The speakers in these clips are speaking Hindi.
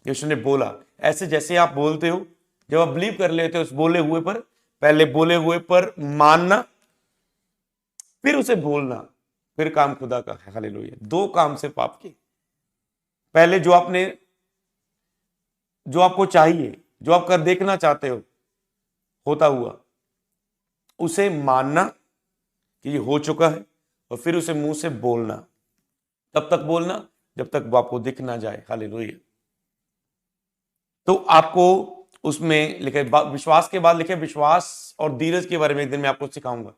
यीशु ने बोला, ऐसे जैसे आप बोलते हो, जब आप बिलीव कर लेते हो उस बोले हुए पर, पहले बोले हुए पर मानना, फिर उसे बोलना, फिर काम खुदा का है। हालेलुया। दो काम सिर्फ आपके, पहले जो आपको चाहिए, जो आप कर देखना चाहते हो होता हुआ, उसे मानना कि ये हो चुका है, और फिर उसे मुंह से बोलना। तब तक बोलना जब तक वो आपको दिख ना जाए। हालेलुया। तो आपको उसमें लिखे विश्वास के बाद लिखे विश्वास और धीरज के बारे में एक दिन मैं आपको सिखाऊंगा।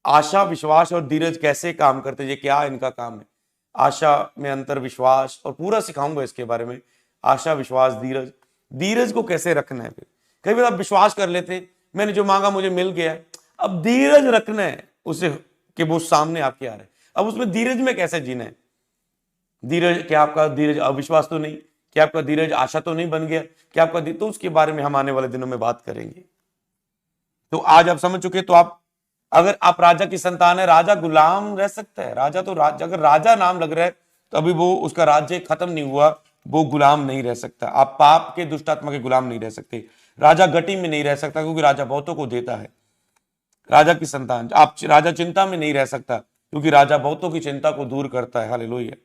आशा, विश्वास और धीरज कैसे काम करते हैं, ये क्या इनका काम है, आशा में अंतर, विश्वास, और पूरा सिखाऊंगा इसके बारे में। आशा, विश्वास, धीरज, धीरज को कैसे रखना है। फिर कई बार आप विश्वास कर लेते हैं, मैंने जो मांगा मुझे मिल गया, अब धीरज रखना है उसे कि वो सामने आपके आ रहे, अब उसमें धीरज में कैसे जीना है। धीरज, क्या आपका धीरज अविश्वास तो नहीं, क्या आपका धीरज आशा तो नहीं बन गया, क्या आपका, तो उसके बारे में हम आने वाले दिनों में बात करेंगे। तो आज आप समझ चुके, तो आप, अगर आप राजा की संतान है, राजा गुलाम रह सकता है, राजा तो राजा, अगर राजा नाम लग रहा है तो अभी वो उसका राज्य खत्म नहीं हुआ, वो गुलाम नहीं रह सकता। आप पाप के, दुष्ट आत्मा के गुलाम नहीं रह सकते। राजा गति में नहीं रह सकता क्योंकि राजा बहुतों को देता है। राजा की संतान, आप राजा चिंता में नहीं रह सकता क्योंकि राजा बहुतों की चिंता को दूर करता है। हालेलुया।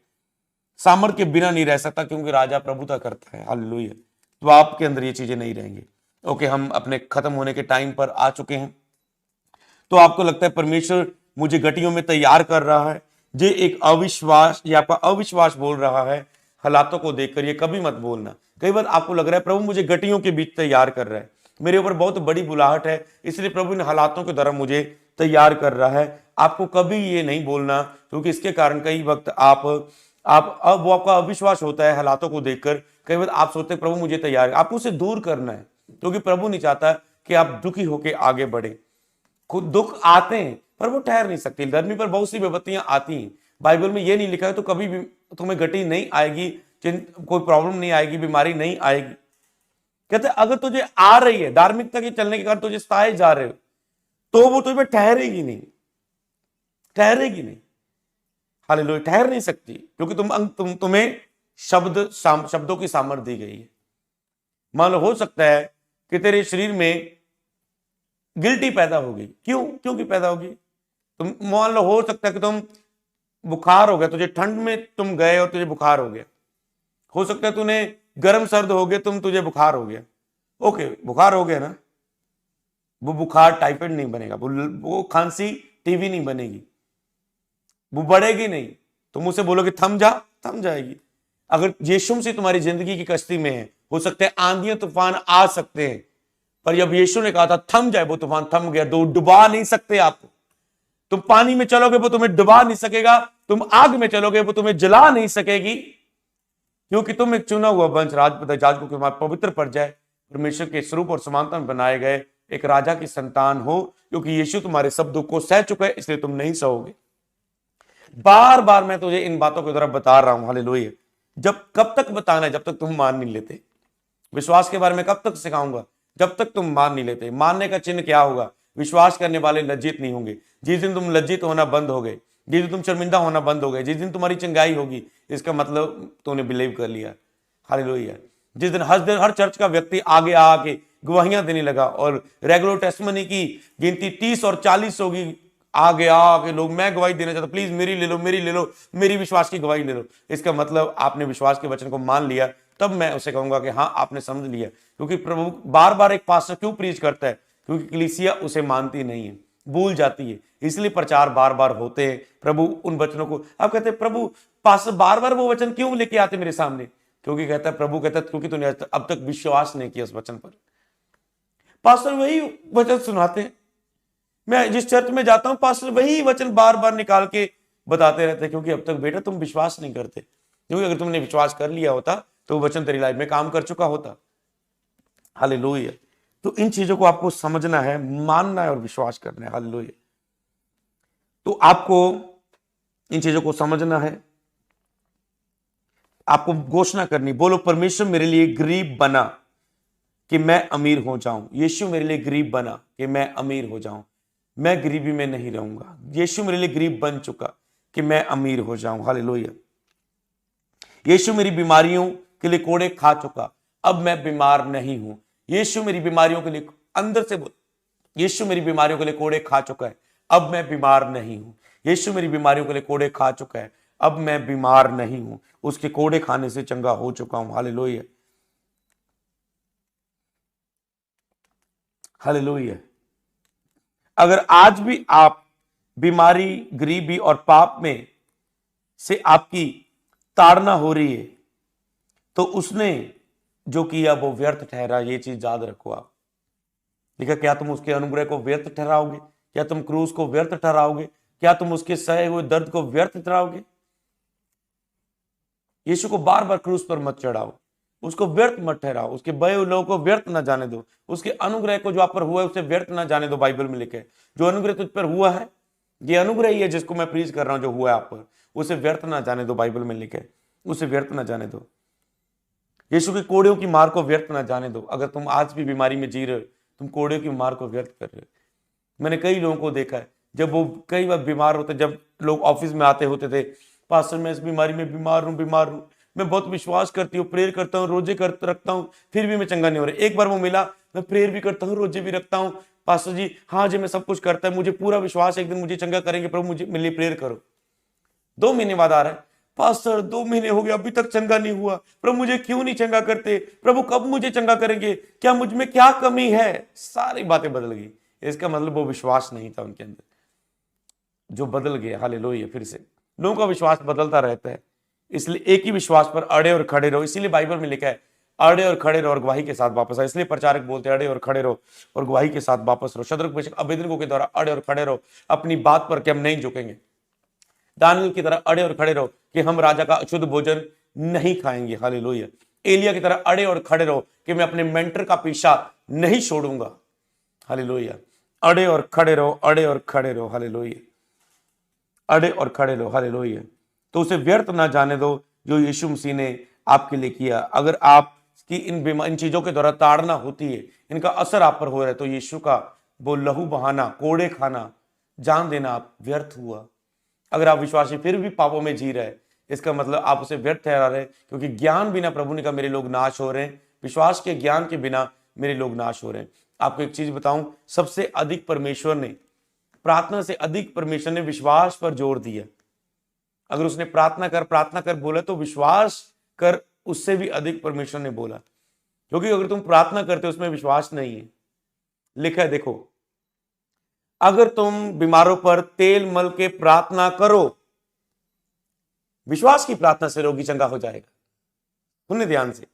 सामर्थ के बिना नहीं रह सकता क्योंकि राजा प्रभुता करता है। हालेलुया। तो आपके अंदर ये चीजें नहीं रहेंगी। ओके, हम अपने खत्म होने के टाइम पर आ चुके हैं। तो आपको लगता है परमेश्वर मुझे घटियों में तैयार कर रहा है, ये एक अविश्वास, ये आपका अविश्वास बोल रहा है हालातों को देखकर, ये कभी मत बोलना। कई बार आपको लग रहा है प्रभु मुझे घटियों के बीच तैयार कर रहा है, मेरे ऊपर बहुत बड़ी बुलाहट है, इसलिए प्रभु इन हालातों के द्वारा मुझे तैयार कर रहा है। आपको कभी ये नहीं बोलना, क्योंकि इसके कारण कई वक्त आप अब वो आपका अविश्वास होता है हालातों को देखकर। कई बार आप सोचते हैं प्रभु मुझे तैयार, आपको उसे दूर करना है, क्योंकि प्रभु नहीं चाहता कि आप दुखी होकर आगे बढ़े। खुद दुख आते हैं पर वो ठहर नहीं सकते। धरती पर बहुत सी विपत्तियां आती हैं, बाइबल में ये नहीं लिखा है तो कभी भी तुम्हें घटी नहीं आएगी, कोई प्रॉब्लम नहीं आएगी, बीमारी नहीं आएगी। कहते अगर तुझे आ रही है, धार्मिकता के चलने के कारण तुझे सताए जा रहे हो, तो वो तुझे ठहरेगी नहीं, ठहरेगी नहीं। हालेलुया, ठहर नहीं सकती, क्योंकि तुम्हें शब्दों की सामर्थ्य दी गई है। मान लो हो सकता है कि तेरे शरीर में गिल्टी पैदा होगी, क्योंकि पैदा होगी। तुम मान लो हो सकता है कि तुम बुखार हो गया, तुझे ठंड में तुम गए और तुझे बुखार हो गया। हो सकता है तूने गर्म सर्द हो गया, तुझे बुखार हो गया। ओके, बुखार हो गया ना, वो बुखार टाइफाइड नहीं बनेगा, वो खांसी टीबी नहीं बनेगी, वो बढ़ेगी नहीं। तुम उसे बोलोगे थम जा, थम जाएगी। अगर यीशु मसीह तुम्हारी जिंदगी की कश्ती में है, हो सकते हैं आंधियां तूफान आ सकते हैं, पर जब यीशु ने कहा था थम जाए, वो तूफान थम गया। दो डुबा नहीं सकते आपको। तुम पानी में चलोगे वो तुम्हें डुबा नहीं सकेगा, तुम आग में चलोगे वो तुम्हें जला नहीं सकेगी, क्योंकि तुम एक चुना हुआ वंश, राजकों के पवित्र पर्याय, परमेश्वर के स्वरूप और समानता में बनाए गए एक राजा की संतान हो। क्योंकि यीशु तुम्हारे सब दुख को सह चुका है, इसलिए तुम नहीं सहोगे। बार बार मैं तुझे इन बातों के द्वारा बता रहा हूं। हालेलुया। जब कब तक बताना है? जब तक तुम मान नहीं लेते। विश्वास के बारे में कब तक सिखाऊंगा? जब तक तुम मान नहीं लेते। मानने का चिन्ह क्या होगा? विश्वास करने वाले लज्जित नहीं होंगे। जिस दिन तुम लज्जित होना बंद हो गए, जिस दिन तुम शर्मिंदा होना बंद हो गए, जिस दिन तुम्हारी चंगाई होगी, इसका मतलब तूने बिलीव कर लिया। हालेलुया। जिस दिन हर चर्च का व्यक्ति आगे आके गवाहियां देने लगा और रेगुलर टेस्टिमनी की गिनती 30 और 40 होगी, आगे आके लोग, मैं गवाही देना चाहता, प्लीज मेरी ले लो, मेरी ले लो, मेरी विश्वास की गवाही ले लो, इसका मतलब आपने विश्वास के वचन को मान लिया। तब मैं उसे कहूंगा कि हाँ आपने समझ लिया। क्योंकि प्रभु बार बार एक पास्टर क्यों प्रीच करता है? क्योंकि कलीसिया उसे मानती नहीं है, भूल जाती है, इसलिए प्रचार बार बार होते हैं। प्रभु उन वचनों को, आप कहते हैं प्रभु पास्टर बार बार वो वचन क्यों लेके आते मेरे सामने? क्योंकि कहता है, प्रभु कहता है क्योंकि तूने अब तक विश्वास नहीं किया उस वचन पर। पास्टर वही वचन सुनाते हैं, मैं जिस चर्च में जाता हूं पास्टर वही वचन बार बार निकाल के बताते रहते हैं, क्योंकि अब तक बेटा तुम विश्वास नहीं करते। क्योंकि अगर तुमने विश्वास कर लिया होता तो वो वचन तेरी लाइफ में काम कर चुका होता। हालेलुया। तो इन चीजों को आपको समझना है, मानना है और विश्वास करना है। हालेलुया। तो आपको इन चीजों को समझना है, आपको घोषणा करनी, बोलो परमेश्वर मेरे लिए गरीब बना कि मैं अमीर हो जाऊं। यीशु मेरे लिए गरीब बना कि मैं अमीर हो जाऊं, मैं गरीबी में नहीं रहूंगा। यीशु मेरे लिए गरीब बन चुका कि मैं अमीर हो जाऊं। हालेलुया। यीशु मेरी बीमारियों के लिए कोड़े खा चुका, अब मैं बीमार नहीं हूं। यीशु मेरी बीमारियों के लिए, अंदर से बोल, यीशु मेरी बीमारियों के लिए कोड़े खा चुका है, अब मैं बीमार नहीं हूं। यीशु मेरी बीमारियों के लिए कोड़े खा चुका है, अब मैं बीमार नहीं हूं, उसके कोड़े खाने से चंगा हो चुका हूं। Hallelujah, hallelujah. अगर आज भी आप बीमारी, गरीबी और पाप में से आपकी ताड़ना हो रही है, तो उसने जो किया वो व्यर्थ ठहरा। ये चीज याद रखो आप। लिखा, क्या तुम उसके अनुग्रह को व्यर्थ ठहराओगे? क्या तुम क्रूस को व्यर्थ ठहराओगे? क्या तुम उसके सहे हुए दर्द को व्यर्थ ठहराओगे? यीशु को बार बार क्रूस पर मत चढ़ाओ, उसको व्यर्थ मत ठहराओ, उसके बहे हुए लोगों को व्यर्थ ना जाने दो, उसके अनुग्रह को जो आप पर हुआ है उसे व्यर्थ ना जाने दो। बाइबल में लिखे, जो अनुग्रह तुझ पर हुआ है, ये अनुग्रह ही है जिसको मैं प्रीच कर रहा हूं, जो हुआ है आप पर, उसे व्यर्थ ना जाने दो। बाइबल में लिखे, उसे व्यर्थ ना जाने दो। यीशु के कोड़ियों की मार को व्यर्थ ना जाने दो। अगर तुम आज भी बीमारी में जी रहे हो, तुम कोड़ियों की मार को व्यर्थ कर रहे हो। मैंने कई लोगों को देखा है, जब वो कई बार बीमार होते, जब लोग ऑफिस में आते होते थे, पास्टर मैं इस बीमारी में बीमार हूं, मैं बहुत विश्वास करती हूँ, प्रेयर करता हूँ, रोजे रखता हूँ, फिर भी मैं चंगा नहीं हो रहा। एक बार वो मिला, मैं प्रेयर भी करता हूँ, रोजे भी रखता हूँ, पास्टर जी हाँ जी मैं सब कुछ करता है, मुझे पूरा विश्वास है एक दिन मुझे चंगा करेंगे, प्रभु मुझे मेरे लिए प्रेयर करो। 2 महीने बाद आ रहा है, पास्टर 2 महीने हो गए अभी तक चंगा नहीं हुआ, प्रभु मुझे क्यों नहीं चंगा करते, प्रभु कब मुझे चंगा करेंगे, क्या मुझ में क्या कमी है? सारी बातें बदल गई। इसका मतलब वो विश्वास नहीं था उनके अंदर, जो बदल गया। हालेलुया। फिर से लोगों का विश्वास बदलता रहता है, इसलिए एक ही विश्वास पर अड़े और खड़े रहो। इसीलिए बाइबल में लिखा है, अड़े और खड़े रहो और गवाही के साथ वापस आओ। इसलिए प्रचारक बोलते हैं, अड़े और खड़े रहो और गवाही के साथ वापस रहो। शद्रक, मेशक, अबेदनगो के द्वारा अड़े और खड़े रहो, अपनी बात पर कि हम नहीं झुकेंगे। दानियल की तरह अड़े और खड़े रहो कि हम राजा का अशुद्ध भोजन नहीं खाएंगे। हालेलुया। एलिया की तरह अड़े और खड़े रहो कि मैं अपने मेंटर का पीछा नहीं छोड़ूंगा। हालेलुया। अड़े और खड़े रहो, अड़े और खड़े रहो। हालेलुया, अड़े और खड़े रहो। हालेलुया। तो उसे व्यर्थ ना जाने दो जो यीशु मसीह ने आपके लिए किया। अगर आपकी इन चीजों के द्वारा ताड़ना होती है, इनका असर आप पर हो रहा है, तो यीशु का वो लहू बहाना, कोड़े खाना, जान देना आप व्यर्थ हुआ। अगर आप विश्वासी फिर भी पापों में जी रहे, इसका मतलब आप उसे व्यर्थ ठहरा रहे, क्योंकि ज्ञान बिना, प्रभु ने कहा मेरे लोग नाश हो रहे हैं, विश्वास के ज्ञान के बिना मेरे लोग नाश हो रहे हैं। आपको एक चीज बताऊं, सबसे अधिक परमेश्वर ने, प्रार्थना से अधिक परमेश्वर ने विश्वास पर जोर दिया। अगर उसने प्रार्थना कर बोला, तो विश्वास कर उससे भी अधिक परमेश्वर ने बोला। क्योंकि अगर तुम प्रार्थना करते हो उसमें विश्वास नहीं है, लिखा है देखो, अगर तुम बीमारों पर तेल मल के प्रार्थना करो, विश्वास की प्रार्थना से रोगी चंगा हो जाएगा। सुनने ध्यान से।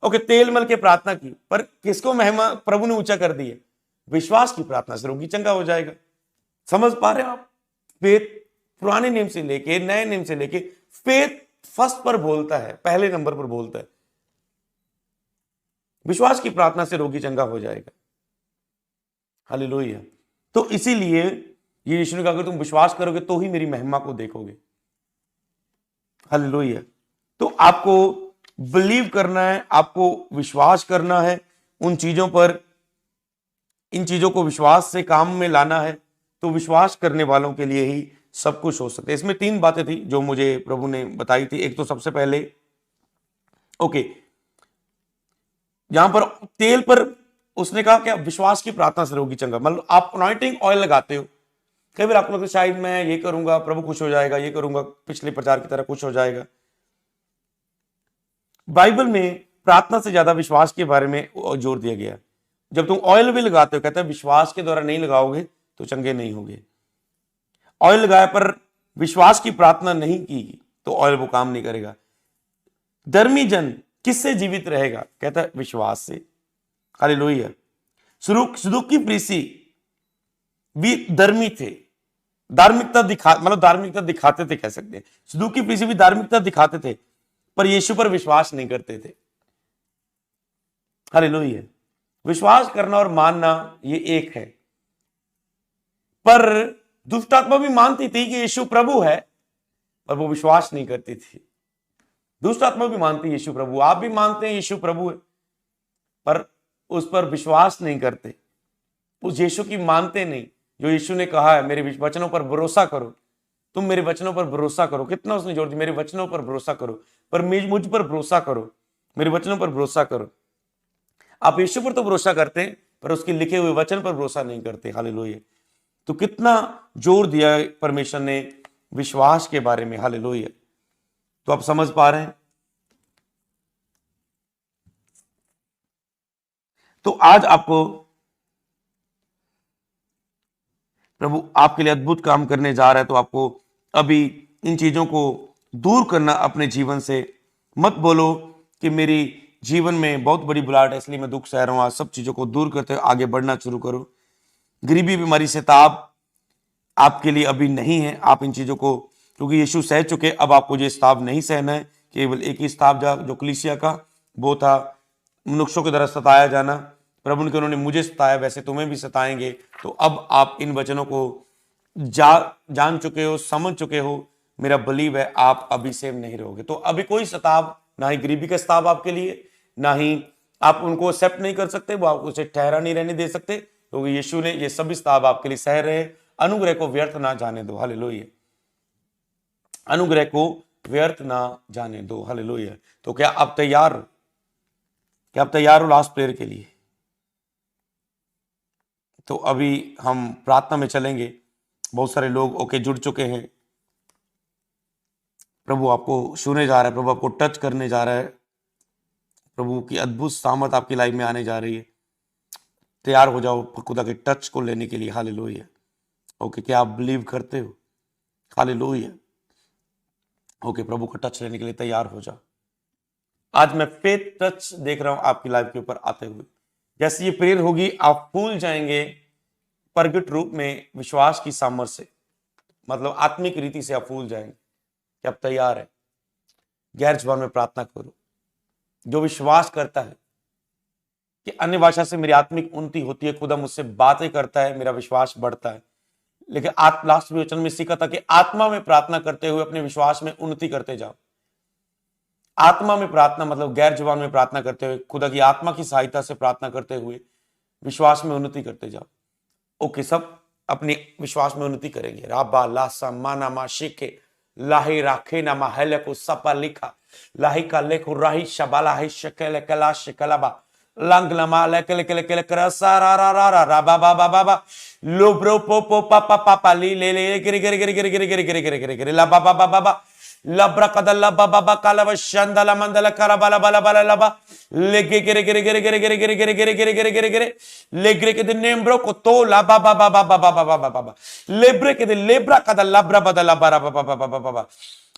ओके, तेल मल के प्रार्थना की, पर किसको महिमा प्रभु ने ऊंचा कर दी है? विश्वास की प्रार्थना से रोगी चंगा हो जाएगा। समझ पा रहे हो आप? फेथ पुराने नियम से लेके नए नियम से लेके फेथ फर्स्ट पर बोलता है, पहले नंबर पर बोलता है। विश्वास की प्रार्थना से रोगी चंगा हो जाएगा। हालेलुया। तो इसीलिए ये यीशु ने कहा, अगर तुम विश्वास करोगे तो ही मेरी महिमा को देखोगे। हालेलुया। तो आपको बिलीव करना है, आपको विश्वास करना है उन चीजों पर, इन चीजों को विश्वास से काम में लाना है, तो विश्वास करने वालों के लिए ही सब कुछ हो सकता है। इसमें 3 बातें थी जो मुझे प्रभु ने बताई थी। एक तो सबसे पहले, ओके, यहां पर तेल पर उसने कहा क्या? विश्वास की प्रार्थना से रोगी चंगा। मतलब आप अनॉइंटिंग ऑयल लगाते हो, कई बार आपको लगता है शायद मैं ये करूंगा प्रभु खुश हो जाएगा, ये करूंगा पिछले प्रचार की तरह खुश हो जाएगा। बाइबल में प्रार्थना से ज्यादा विश्वास के बारे में जोर दिया गया। जब तुम ऑयल भी लगाते हो, कहते हैं विश्वास के द्वारा नहीं लगाओगे तो चंगे नहीं होगे। ऑयल लगाया पर विश्वास की प्रार्थना नहीं की तो ऑयल वो काम नहीं करेगा। धर्मी जन किससे जीवित रहेगा? कहता है विश्वास से। हालेलुया। सदूकी फरीसी भी धर्मी थे, धार्मिकता धार्मिकता दिखाते थे, कह सकते हैं। सदूकी फरीसी भी धार्मिकता दिखाते थे, पर यीशु पर विश्वास नहीं करते थे। हालेलुया। विश्वास करना और मानना ये एक है। पर दुष्ट आत्मा भी मानती थी कि यीशु प्रभु है, पर वो विश्वास नहीं करती थी। दुष्ट आत्मा भी मानती है यीशु प्रभु, आप भी मानते हैं यीशु प्रभु है, पर उस पर विश्वास नहीं करते, उस यीशु की मानते नहीं जो यीशु ने कहा है, मेरे वचनों पर भरोसा करो तुम मेरे वचनों पर भरोसा करो। कितना उसने जोर दिया, मेरे वचनों पर भरोसा करो, पर मुझ पर भरोसा करो, मेरे वचनों पर भरोसा करो। आप यीशु पर तो भरोसा करते हैं, पर उसके लिखे हुए वचन पर भरोसा नहीं करते। हालेलुया। तो कितना जोर दिया परमेश्वर ने विश्वास के बारे में। हालेलुया। तो आप समझ पा रहे हैं। तो आज आपको प्रभु आपके लिए अद्भुत काम करने जा रहा है। तो आपको अभी इन चीजों को दूर करना अपने जीवन से। मत बोलो कि मेरी जीवन में बहुत बड़ी बुलाहट है इसलिए मैं दुख सह रहा हूं। आज सब चीजों को दूर करते हुए आगे बढ़ना शुरू करो। गरीबी, बीमारी से ताप आपके लिए अभी नहीं है। आप इन चीजों को, क्योंकि यीशु सह चुके, अब आपको ये स्ताव नहीं सहना है। केवल एक ही स्ताव जो कलीसिया का, वो था मनुष्यों की तरह सताया जाना। प्रभु ने, उन्होंने मुझे सताया वैसे तुम्हें भी सताएंगे। तो अब आप इन वचनों को जान चुके हो, समझ चुके हो। मेरा बिलीव है आप अभी सेव नहीं रहोगे। तो अभी कोई सताव, ना ही गरीबी का सताव आपके लिए, ना ही आप उनको एक्सेप्ट नहीं कर सकते, वो आप उसे ठहरा नहीं रहने दे सकते, क्योंकि तो यीशु ने ये सभी सताव आपके लिए सह रहे। अनुग्रह को व्यर्थ ना जाने दो। हालेलुया। अनुग्रह को व्यर्थ ना जाने दो। हालेलुया। तो क्या आप तैयार हो? क्या आप तैयार हो लास्ट प्रेयर के लिए? तो अभी हम प्रार्थना में चलेंगे। बहुत सारे लोग ओके जुड़ चुके हैं। प्रभु आपको छूने जा रहा है, प्रभु आपको टच करने जा रहा है। प्रभु की अद्भुत सामर्थ आपकी लाइफ में आने जा रही है। तैयार हो जाओ खुदा के टच को लेने के लिए। हालेलुया। ओके, क्या आप बिलीव करते हो? हालेलुया। ओके, प्रभु का टच लेने के लिए तैयार हो जाओ। आज मैं फेथ टच देख रहा हूं आपकी लाइफ के ऊपर आते हुए। जैसे ये प्रेयर होगी आप फूल जाएंगे प्रगट रूप में विश्वास की सामर्थ्य से, मतलब आत्मिक रीति से आप फूल जाएंगे। क्या आप तैयार है? गैर जुबान में प्रार्थना करो। जो विश्वास करता है कि अन्य भाषा से मेरी आत्मिक उन्नति होती है, खुदा मुझसे बातें करता है, मेरा विश्वास बढ़ता है। लेकिन लास्ट वचन में सीखा था कि आत्मा में प्रार्थना करते हुए अपने विश्वास में उन्नति करते जाओ। आत्मा में प्रार्थना मतलब गैर जुबान में प्रार्थना करते हुए, खुदा की आत्मा की सहायता से प्रार्थना करते हुए विश्वास में उन्नति करते जाओ। ओके, सब अपने विश्वास में उन्नति करेंगे। राबा लासा माना मा शिके लाही राखे ना महले को सपा लिखा लाही का लेखो राही शबाला है शकेले कला शकलाबा लंग लमा लेके लेके लेके करसा रा रा रा रा रा बा बा बा बा बा लो ब्रो पो पो पा पा पा पा ली ले ले गिरे गिरे गिरे गिरे गिरे गिरे गिरे गिरे गिरे गिरे ला बा बा बा बा बा लब्रा कदला बा बा बा काला वशंदला मंदला करा बाला बाला बाला लबा लेगे गिरे गिरे गिरे गिरे गिरे गिरे गिरे गिरे गिरे गिरे गिरे गिरे लेग्रे के दिन नेम्ब्रो को तो ला बा बा बा बा बा बा बा बा बा लेब्रे के दिन लेब्रा कदल लब्रा बदला बारा बा बा बा बा बा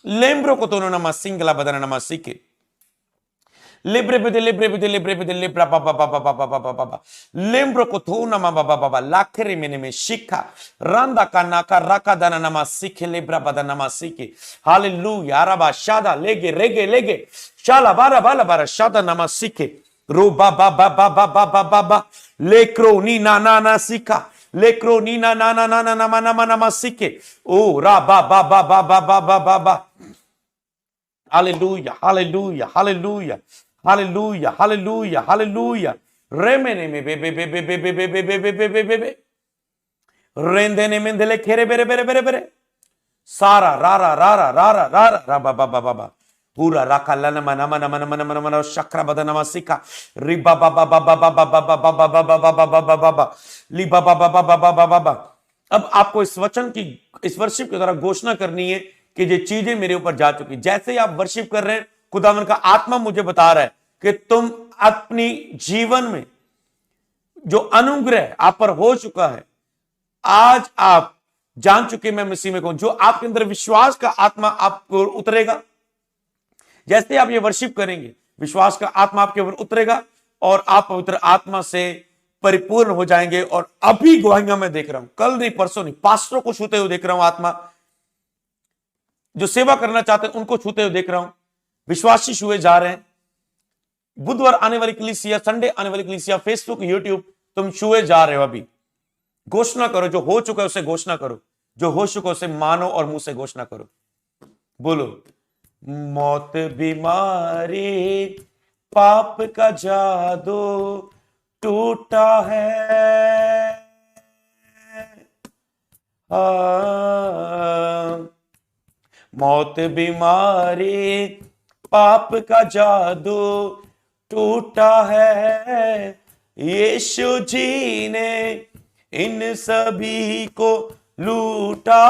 लेम्ब्रो को तो नमा सिंगला बदना नमा सिके Libre bede libre bede libre bede libra ba ba ba ba ba ba ba ba ba ba lembro kotuna ma ba ba ba ba lakri mene me shika randa kanaka raka dana nama sike libra bada nama sike hallelujah araba shada lege rege lege shala bara bala bara shada nama sike ro ba ba ba ba ba ba ba ba ba lekro ni na na na sika lekro ni na na na na na nama nama nama sike oh ra ba ba ba ba ba ba ba ba ba hallelujah hallelujah hallelujah Hallelujah, hallelujah, hallelujah. Remene me be be be be be be be be be be be be be. Rendene mendele kere bere bere bere bere. Sara rara rara rara rara ra ba ba ba ba ba. Pura rakala nama nama nama nama nama nama shakra badana masika. Riba ba ba ba ba ba ba ba ba ba ba ba ba ba ba ba ba ba. Liba ba ba ba ba ba ba ba ba. अब आपको इस वचन की, इस वर्शिप की तरह घोषणा करनी है कि ये चीजें मेरे ऊपर जा चुकी। जैसे ही आप वर्शिप कर रहे हैं, खुदावन का आत्मा मुझे बता रहा है कि तुम अपनी जीवन में जो अनुग्रह आप पर हो चुका है, आज आप जान चुके मैं मसीह में कौन। जो आपके अंदर विश्वास का आत्मा आपको उतरेगा, जैसे आप ये वर्शिप करेंगे, विश्वास का आत्मा आपके ऊपर उतरेगा और आप पवित्र आत्मा से परिपूर्ण हो जाएंगे। और अभी गवाहियां मैं देख रहा हूं, कल नहीं परसों नहीं, पास्टरों को छूते हुए देख रहा हूं। आत्मा जो सेवा करना चाहते हैं उनको छूते हुए देख रहा हूं। विश्वासी छुए जा रहे हैं। बुधवार आने वाली कलीसिया, संडे आने वाली कलीसिया, फेसबुक, यूट्यूब, तुम छुए जा रहे हो। अभी घोषणा करो, जो हो चुका है उसे घोषणा करो, जो हो चुका है उसे मानो और मुंह से घोषणा करो। बोलो, मौत, बीमारी, पाप का जादू टूटा है। मौत बीमारी पाप का जादू टूटा है। यीशु जी ने इन सभी को लूटा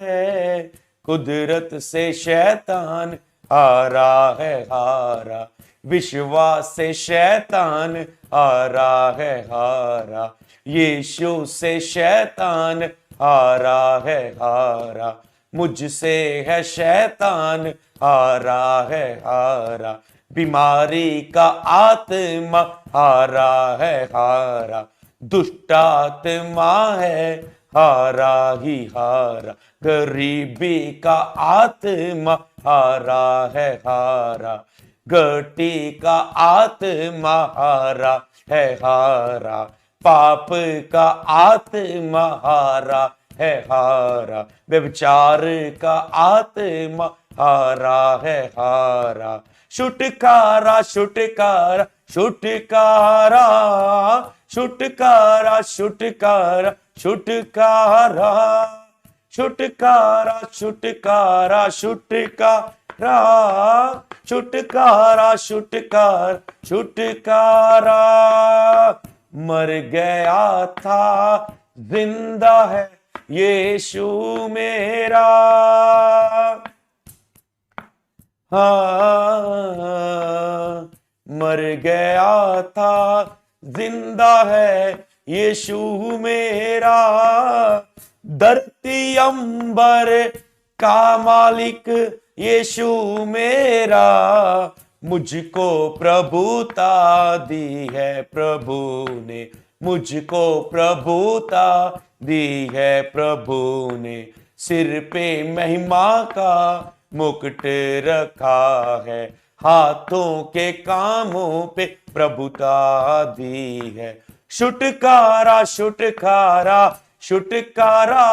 है। कुदरत से शैतान हारा है हारा, विश्वास से शैतान हारा है हारा, यीशु से शैतान हारा है हारा, मुझसे है शैतान हारा है हारा, बीमारी का आत्मा हारा है हारा, दुष्ट आत्मा है हारा ही हारा, गरीबी का आत्मा हारा है हारा, गटी का आत्मा हारा है हारा, पाप का आत्मा हारा है हारा, व्यभिचार का आत्मा हारा है हारा, छुटकारा छुटकारा छुटकारा छुटकारा छुटकारा छुटकारा छुटकारा छुटकारा छुटकारा छुटकारा छुटकारा छुटकारा, मर गया था जिंदा है यीशु मेरा, मर गया था जिंदा है यीशु मेरा, धरती अंबर का मालिक यीशु मेरा, मुझको प्रभुता दी है प्रभु ने, मुझको प्रभुता दी है प्रभु ने, सिर पे महिमा का मुकुट रखा है, हाथों के कामों पे प्रभुता दी है, छुटकारा छुटकारा छुटकारा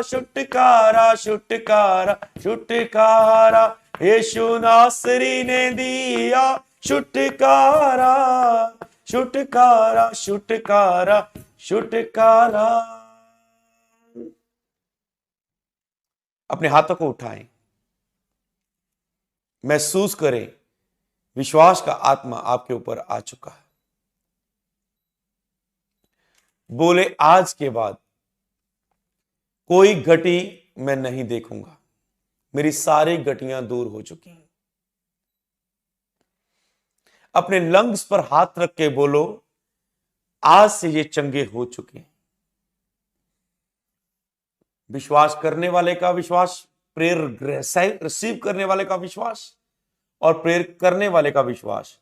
छुटकारा छुटकारा छुटकारा, यीशु नासरी ने दिया छुटकारा छुटकारा छुटकारा छुटकारा। अपने हाथों को उठाएं, महसूस करें विश्वास का आत्मा आपके ऊपर आ चुका है। बोले आज के बाद कोई घटी मैं नहीं देखूंगा, मेरी सारी घटियां दूर हो चुकी हैं। अपने लंग्स पर हाथ रख के बोलो आज से ये चंगे हो चुके हैं। विश्वास करने वाले का विश्वास, प्रेयर रिसीव करने वाले का विश्वास और प्रेयर करने वाले का विश्वास,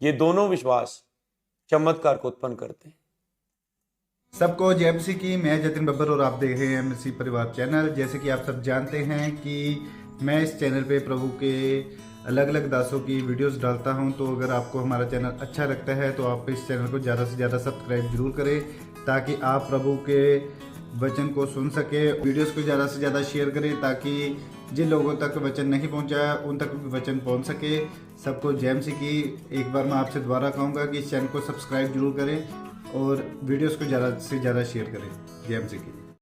ये दोनों विश्वास चमत्कार को उत्पन्न करते हैं। सबको जय मसीह की। मैं जतिन बब्बर और आप देख रहे हैं मसीह परिवार चैनल। जैसे कि आप सब जानते हैं कि मैं इस चैनल पे प्रभु के अलग अलग दासों की वीडियोस डालता हूं, तो अगर आपको हमारा चैनल अच्छा लगता है तो आप इस चैनल को ज़्यादा से ज़्यादा सब्सक्राइब जरूर करें, ताकि आप प्रभु के वचन को सुन सके। वीडियोस को ज़्यादा से ज़्यादा शेयर करें ताकि जिन लोगों तक वचन नहीं पहुंचा उन तक भी वचन पहुंच सके। सबको जय मसीह की। एक बार मैं आपसे दोबारा कहूँगा कि इस चैनल को सब्सक्राइब जरूर करें और वीडियोस को ज़्यादा से ज़्यादा शेयर करें। जय मसीह की।